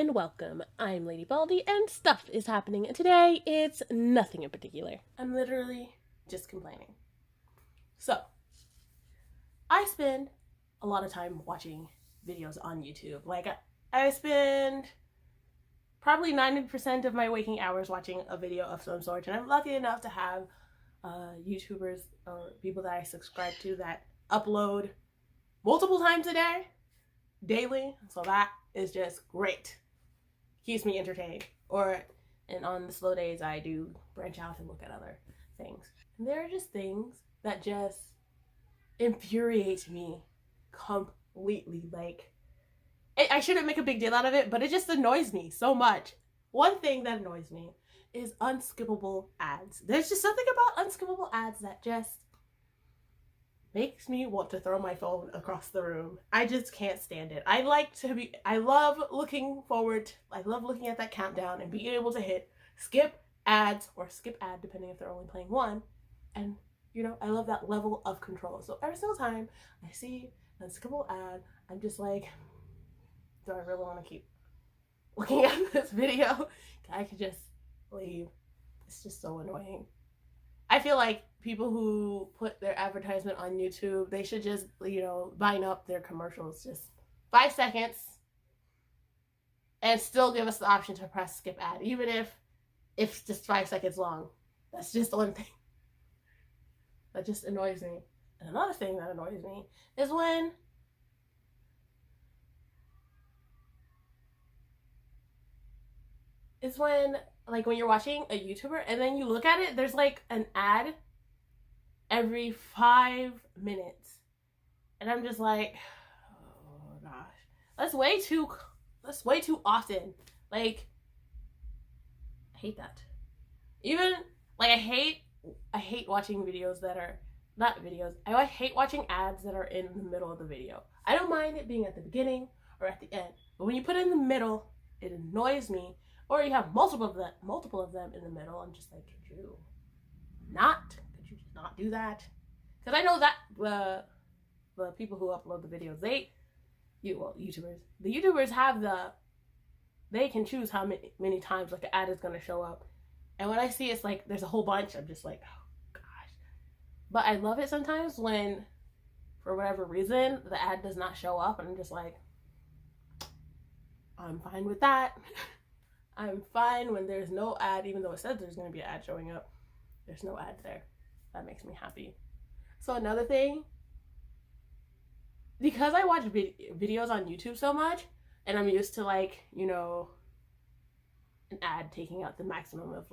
and welcome. I'm Lady Baldy and stuff is happening, and today it's nothing in particular. I'm literally just complaining. So, I spend a lot of time watching videos on YouTube. Like, I spend probably 90% of my waking hours watching a video of some sort, and I'm lucky enough to have YouTubers or people that I subscribe to that upload multiple times a day, daily, so that is just great. Keeps me entertained. And on the slow days, I do branch out and look at other things. And there are just things that just infuriate me completely. Like, I shouldn't make a big deal out of it, but it just annoys me so much. One thing that annoys me is unskippable ads. There's just something about unskippable ads that just makes me want to throw my phone across the room. I just can't stand it. I love looking at that countdown and being able to hit skip ads or skip ad, depending if they're only playing one. And, I love that level of control. So every single time I see an unskippable ad, I'm just like, do I really want to keep looking at this video? I could just leave. It's just so annoying. I feel like people who put their advertisement on YouTube, they should just, line up their commercials just 5 seconds and still give us the option to press skip ad, even if it's just 5 seconds long. That's just one thing that just annoys me. And another thing that annoys me is when when you're watching a YouTuber and then you look at it, there's like an ad every 5 minutes. And I'm just like, oh gosh. That's way too often. Like, I hate that. Even, like, I hate watching videos that are, not videos, I hate watching ads that are in the middle of the video. I don't mind it being at the beginning or at the end. But when you put it in the middle, it annoys me. Or you have multiple of them in the middle. I'm just like, could you just not do that? Because I know that the people who upload the videos, YouTubers, the YouTubers have they can choose how many times like an ad is gonna show up. And when I see it's like there's a whole bunch, I'm just like, oh gosh. But I love it sometimes when, for whatever reason, the ad does not show up, and I'm just like, I'm fine with that. I'm fine when there's no ad, even though it says there's going to be an ad showing up. There's no ad there. That makes me happy. So another thing, because I watch videos on YouTube so much, and I'm used to an ad taking out the maximum of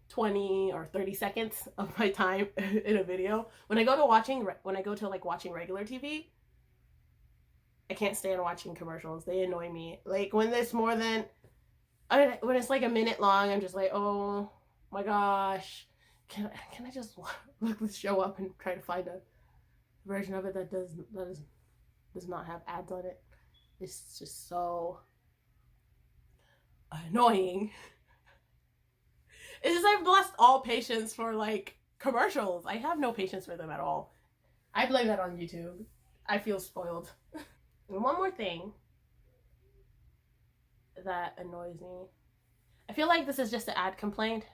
20 or 30 seconds of my time in a video. When I go to watching regular TV, I can't stand watching commercials. They annoy me. Like, when there's when it's like a minute long, I'm just like, oh my gosh. Can I just look this show up and try to find a version of it that does not have ads on it? It's just so annoying. It's just I've lost all patience for commercials. I have no patience for them at all. I blame that on YouTube. I feel spoiled. And one more thing that annoys me. I feel like this is just an ad complaint,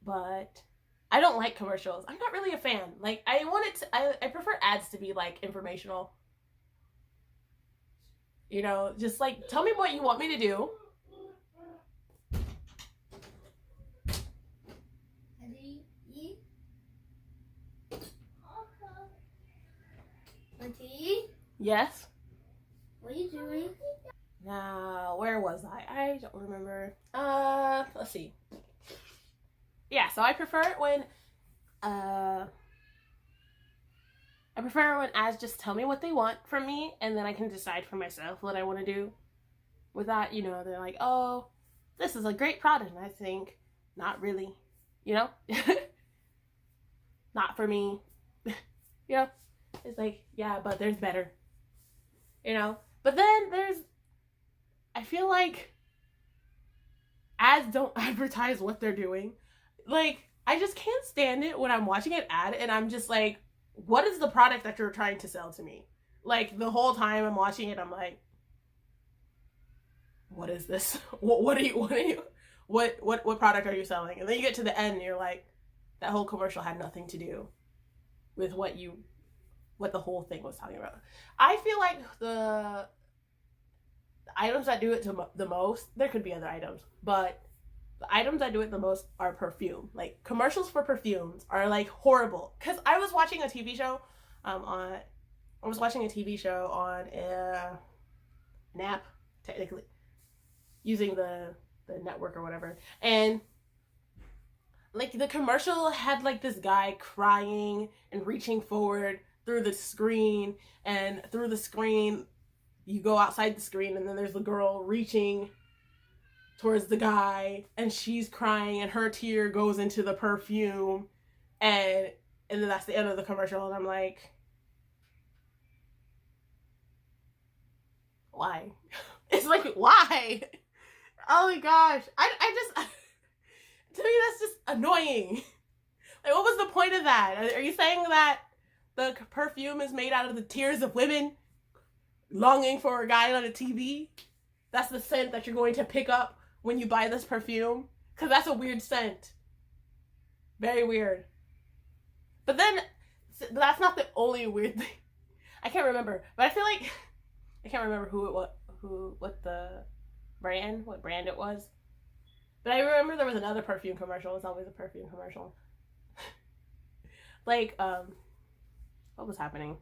but I don't like commercials. I'm not really a fan. Like, I prefer ads to be informational. Just tell me what you want me to do. Auntie? Yes? What are you doing? Now, where was I? I don't remember. Let's see. Yeah, so I prefer it when ads just tell me what they want from me, and then I can decide for myself what I want to do. Without, they're like, oh, this is a great product, and I think, not really, not for me. It's like, yeah, but there's better. But then I feel like ads don't advertise what they're doing. I just can't stand it when I'm watching an ad and I'm just like, what is the product that you're trying to sell to me? The whole time I'm watching it, I'm like, what is this? What product are you selling? And then you get to the end and you're like, that whole commercial had nothing to do with what the whole thing was talking about. I feel like the items that do it the most, there could be other items, but the items that do it the most are perfume. Like commercials for perfumes are like horrible. Cause I was watching a TV show, on an app, technically, using the network or whatever, and like the commercial had like this guy crying and reaching forward through the screen, and through the screen you go outside the screen and then there's the girl reaching towards the guy and she's crying and her tear goes into the perfume, and then that's the end of the commercial, and I'm like, why? It's like, why? Oh my gosh. I just to me that's just annoying. Like, what was the point of that? Are you saying that the perfume is made out of the tears of women longing for a guy on a TV? That's the scent that you're going to pick up when you buy this perfume? Because that's a weird scent. Very weird. But then, that's not the only weird thing. I can't remember. But I feel like, I can't remember what brand it was. But I remember there was another perfume commercial. It's always a perfume commercial. Like, what was happening?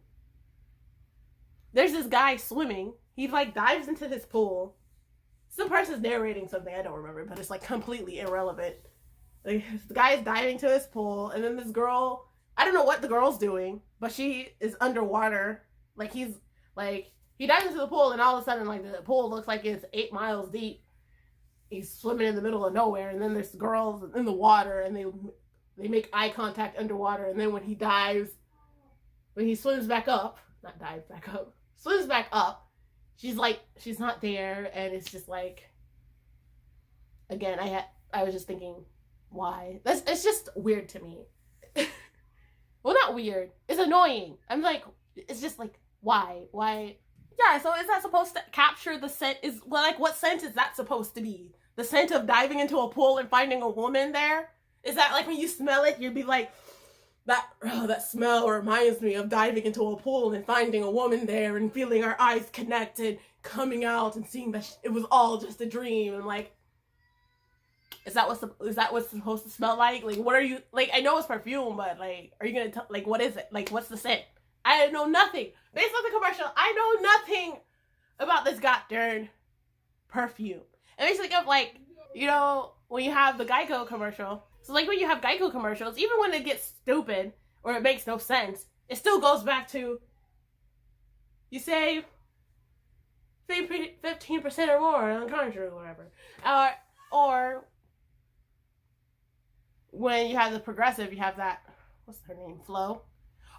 There's this guy swimming. He like dives into his pool. Some person's narrating something, I don't remember, but it's like completely irrelevant. Like, the guy is diving to his pool, and then this girl, I don't know what the girl's doing, but she is underwater. Like, he dives into the pool, and all of a sudden, like, the pool looks like it's 8 miles deep. He's swimming in the middle of nowhere, and then there's girls in the water, and they make eye contact underwater, and then when he swims back up, swims back up, she's not there, and it's just like, again, I was just thinking, why? It's just weird to me. Well, not weird. It's annoying. I'm like, it's just like, why? Yeah, so is that supposed to capture the scent? What scent is that supposed to be? The scent of diving into a pool and finding a woman there? Is that like when you smell it, you'd be like, that smell reminds me of diving into a pool and finding a woman there and feeling our eyes connected, coming out and seeing that it was all just a dream. And like, is that what's supposed to smell like? Like, what are you, like, I know it's perfume, but like, are you gonna tell, like, what is it? Like, what's the scent? I know nothing. Based on the commercial, I know nothing about this goddamn perfume. It makes me think of, like, you know, when you have the Geico commercial. So, like, when you have Geico commercials, even when it gets stupid or it makes no sense, it still goes back to, you save 15% or more on car insurance or whatever. Or when you have the Progressive, you have that, what's her name, Flo?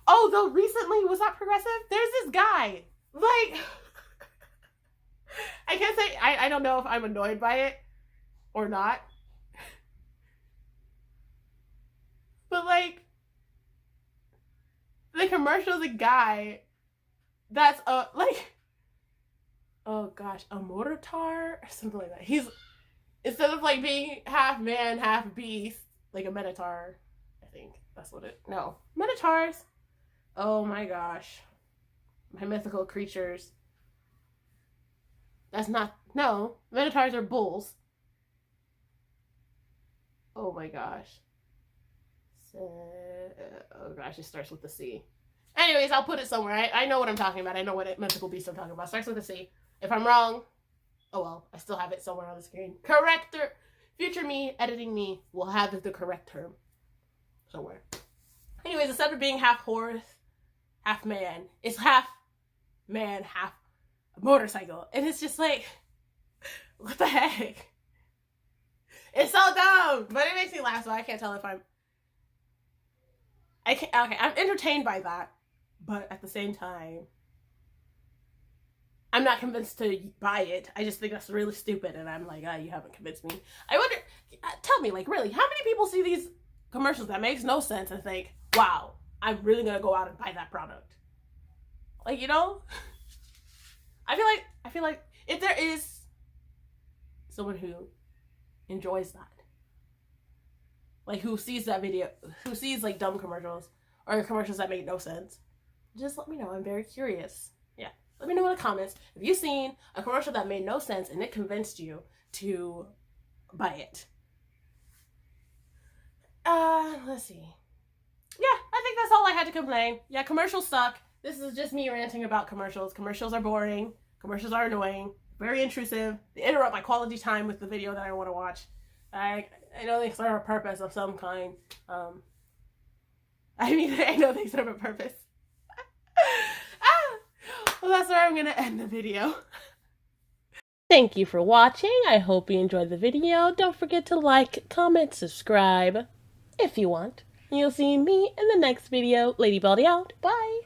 Oh, though recently, was that Progressive? There's this guy, like, I can't say, I don't know if I'm annoyed by it or not. But like, the commercial's a guy that's oh gosh, a Minotaur or something like that. He's, instead of like being half man, half beast, like a Minotaur, I think that's what it, no, Minotaurs. Oh my gosh. My mythical creatures. That's not, no, Minotaurs are bulls. Oh my gosh. Oh gosh, it starts with the C. Anyways, I'll put it somewhere. I know what I'm talking about. I know what mythical beast I'm talking about. It starts with a C. If I'm wrong, oh well, I still have it somewhere on the screen. Corrector. Future me, editing me, will have the correct term somewhere. Anyways, instead of being half horse, half man, it's half man, half motorcycle. And it's just like, what the heck? It's so dumb, but it makes me laugh, so I can't tell if okay, I'm entertained by that, but at the same time, I'm not convinced to buy it. I just think that's really stupid, and I'm like, you haven't convinced me. I wonder, tell me, like, really, how many people see these commercials that makes no sense and think, wow, I'm really gonna go out and buy that product? Like, you know? I feel like if there is someone who enjoys that. Like, who sees that video, who sees like dumb commercials or commercials that make no sense. Just let me know. I'm very curious. Yeah. Let me know in the comments if you've seen a commercial that made no sense and it convinced you to buy it. Let's see. Yeah, I think that's all I had to complain. Yeah, commercials suck. This is just me ranting about commercials. Commercials are boring. Commercials are annoying. Very intrusive. They interrupt my quality time with the video that I want to watch. I know they serve a purpose of some kind. I know they serve a purpose. Well, that's where I'm going to end the video. Thank you for watching. I hope you enjoyed the video. Don't forget to like, comment, subscribe if you want. You'll see me in the next video. Lady Baldy out. Bye.